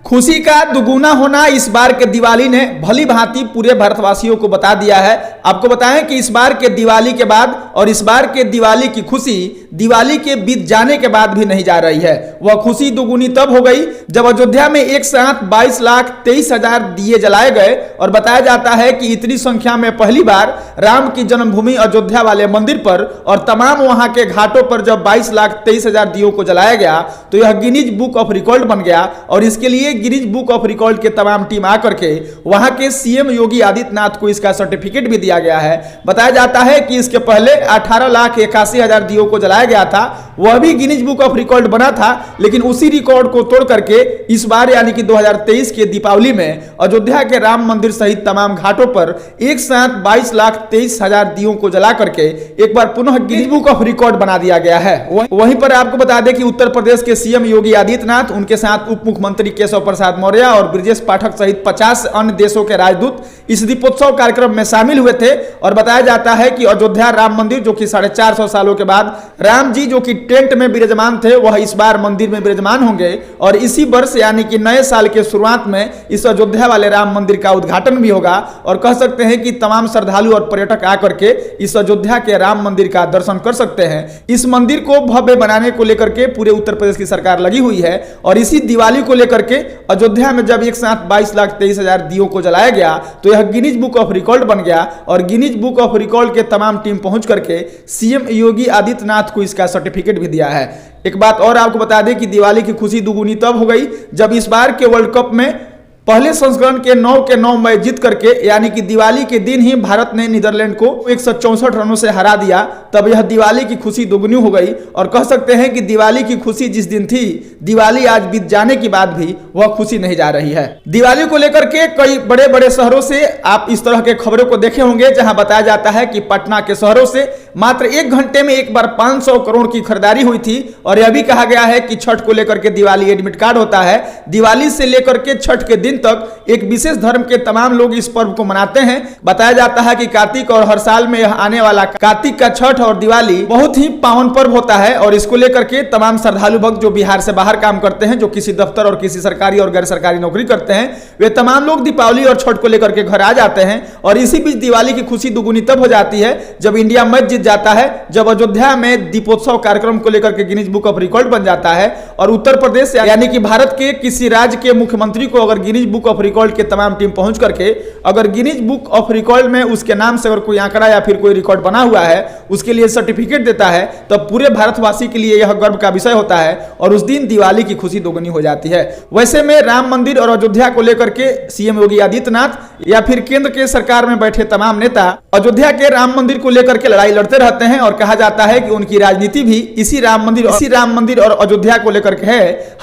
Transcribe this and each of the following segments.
खुशी का दुगुना होना इस बार के दिवाली ने भली भांति पूरे भारतवासियों को बता दिया है। आपको बताएं कि इस बार के दिवाली के बाद और इस बार के दिवाली की खुशी दिवाली के बीत जाने के बाद भी नहीं जा रही है। वह खुशी दुगुनी तब हो गई जब अयोध्या में एक साथ 22,23,000 दिए जलाए गए और बताया जाता है कि इतनी संख्या में पहली बार राम की जन्मभूमि अयोध्या वाले मंदिर पर और तमाम वहां के घाटों पर जब 22,23,000 दियों को जलाया गया तो यह गिनीज बुक ऑफ रिकॉर्ड बन गया और इसके लिए गिनीज बुक ऑफ रिकॉर्ड के तमाम टीम आकर के वहां के सीएम योगी आदित्यनाथ को इसका सर्टिफिकेट भी दिया गया है। बताया जाता है कि इसके पहले 18,81,000 दियों को जलाया गया था, वह भी गिनीज बुक ऑफ रिकॉर्ड बना था, लेकिन उसी रिकॉर्ड को तोड़ करके इस बार यानी कि 2023 के दीपावली में अयोध्या के राम मंदिर सहित तमाम घाटों पर एक साथ 22,23,000 दियों को जला करके एक बार पुनः गिनीज बुक ऑफ रिकॉर्ड बना दिया गया है। वहीं पर आपको बता दें कि उत्तर प्रदेश के सीएम योगी आदित्यनाथ, उनके साथ उप मुख्यमंत्री केशव प्रसाद मौर्य और ब्रजेश पाठक सहित 50 अन्य देशों के राजदूत इस दीपोत्सव कार्यक्रम में शामिल हुए थे। और बताया जाता है कि अयोध्या राम मंदिर जो कि 450 सालों के बाद राम जी जो कि टेंट में विराजमान थे वह इस बार मंदिर में विराजमान होंगे और इसी वर्ष यानी कि नए साल के शुरुआत में इस अयोध्या वाले राम मंदिर का उद्घाटन भी होगा और कह सकते हैं कि तमाम श्रद्धालु और पर्यटक आकर के इस अयोध्या के राम मंदिर का दर्शन कर सकते हैं। इस मंदिर को भव्य बनाने को लेकर के पूरे उत्तर प्रदेश की सरकार लगी हुई है और इसी दिवाली को लेकर के अयोध्या में जब एक साथ 22,23,000 दियों को जलाया गया तो यह गिनीज बुक ऑफ रिकॉर्ड बन गया और गिनीज बुक ऑफ रिकॉर्ड के तमाम टीम पहुंच करके सीएम योगी आदित्यनाथ को इसका सर्टिफिकेट भी दिया है। एक बात और आपको बता दें कि दिवाली की खुशी दुगुनी तब हो गई जब इस बार के वर्ल्ड कप में पहले संस्करण के 9 के 9 मैच जीत करके यानी कि दिवाली के दिन ही भारत ने नीदरलैंड को 164 रनों से हरा दिया। तब यह दिवाली की खुशी दुगनी हो गई और कह सकते हैं कि दिवाली की खुशी जिस दिन थी दिवाली आज बीत जाने के बाद भी वह खुशी नहीं जा रही है। दिवाली को लेकर के कई बड़े बड़े शहरों से आप इस तरह के खबरों को देखे होंगे जहां बताया जाता है कि पटना के शहरों से मात्र 1 घंटे में एक बार 500 करोड़ की खरीदारी हुई थी। और यह भी कहा गया है कि छठ को लेकर के दिवाली एडमिट कार्ड होता है। दिवाली से लेकर के छठ के दिन तक एक विशेष धर्म के तमाम लोग इस पर्व को मनाते हैं। बताया जाता है कि कार्तिक और हर साल में आने वाला कार्तिक का छठ और दिवाली बहुत ही पावन पर्व होता है और इसको लेकर के तमाम श्रद्धालु भक्त जो बिहार से बाहर काम करते हैं, जो किसी दफ्तर और किसी सरकारी और गैर सरकारी नौकरी करते हैं, वे तमाम लोग दीपावली और छठ को लेकर के घर आ जाते हैं। और इसी बीच दिवाली की खुशी दुगुनी तब हो जाती है जब इंडिया मैच जीत जाता है, जब अयोध्या में दीपोत्सव कार्यक्रम को लेकर के गिनीज बुक ऑफ रिकॉर्ड बन जाता है और उत्तर प्रदेश यानी कि भारत के किसी राज्य के मुख्यमंत्री को अगर गिनीज बुक ऑफ रिकॉर्ड के तमाम टीम पहुंच करके अगर गिनीज बुक ऑफ रिकॉर्ड में उसके नाम से अगर कोई आंकड़ा या फिर कोई रिकॉर्ड बना हुआ है उसके लिए सर्टिफिकेट देता है तो पूरे भारतवासी के लिए यह गर्व का विषय होता है और उस दिन दिवाली की खुशी दोगुनी हो जाती है। वैसे में राम मंदिर और अयोध्या को लेकर के सीएम योगी आदित्यनाथ या फिर केंद्र के सरकार में बैठे तमाम नेता अयोध्या के राम मंदिर को लेकर के लड़ाई लड़ते रहते हैं और कहा जाता है कि उनकी राजनीति भी इसी राम मंदिर और अयोध्या को लेकर के है।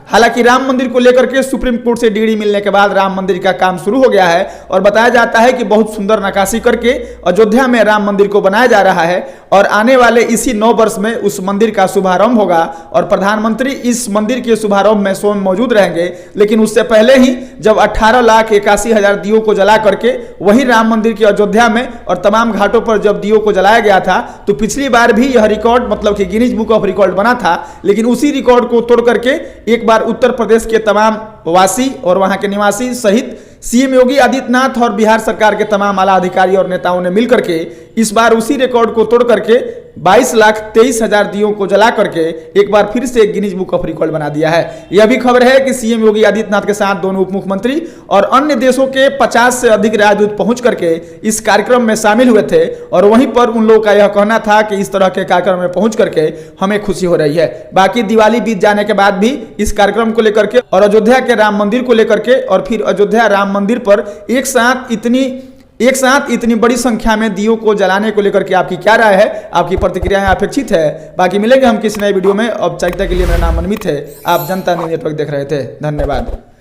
हालांकि राम मंदिर को लेकर के सुप्रीम कोर्ट से डिग्री मिलने के बाद राम मंदिर का काम शुरू हो गया है और बताया जाता है कि बहुत सुंदर नक्काशी करके अयोध्या में राम मंदिर को बनाया जा रहा है और आने वाले इसी 9 वर्ष में उस मंदिर का शुभारंभ होगा और प्रधानमंत्री इस मंदिर के शुभारंभ में स्वयं मौजूद रहेंगे। लेकिन उससे पहले ही जब 18,81,000 दियों को जला करके वही राम मंदिर के अयोध्या में और तमाम घाटों पर जब दियों को जलाया गया था तो पिछली बार भी यह रिकॉर्ड मतलब कि गिनीज बुक ऑफ रिकॉर्ड बना था। लेकिन उसी रिकॉर्ड को तोड़ करके एक बार उत्तर प्रदेश के तमाम वासी और वहां के निवासी सहित सीएम योगी आदित्यनाथ और बिहार सरकार के तमाम आला अधिकारी और नेताओं ने मिलकर के इस बार उसी रिकॉर्ड को तोड़ करके 22,23,000 दियों को जला करके एक बार फिर से गिनीज बुक ऑफ रिकॉर्ड बना दिया है। यह भी खबर है कि सीएम योगी आदित्यनाथ के साथ दोनों उप मुख्यमंत्री और अन्य देशों के 50 से अधिक राजदूत पहुंच करके इस कार्यक्रम में शामिल हुए थे और वहीं पर उन लोगों का यह कहना था कि इस तरह के कार्यक्रम में पहुंच करके हमें खुशी हो रही है। बाकी दिवाली बीत जाने के बाद भी इस कार्यक्रम को लेकर के और अयोध्या के राम मंदिर को लेकर के और फिर अयोध्या राम मंदिर पर एक साथ इतनी बड़ी संख्या में दियों को जलाने को लेकर के आपकी क्या राय है, आपकी प्रतिक्रियाएं अपेक्षित है। बाकी मिलेंगे हम किसी नए वीडियो में। औपचारिकता के लिए मेरा नाम मनमीत है, आप जनता न्यूज़ नेटवर्क देख रहे थे। धन्यवाद।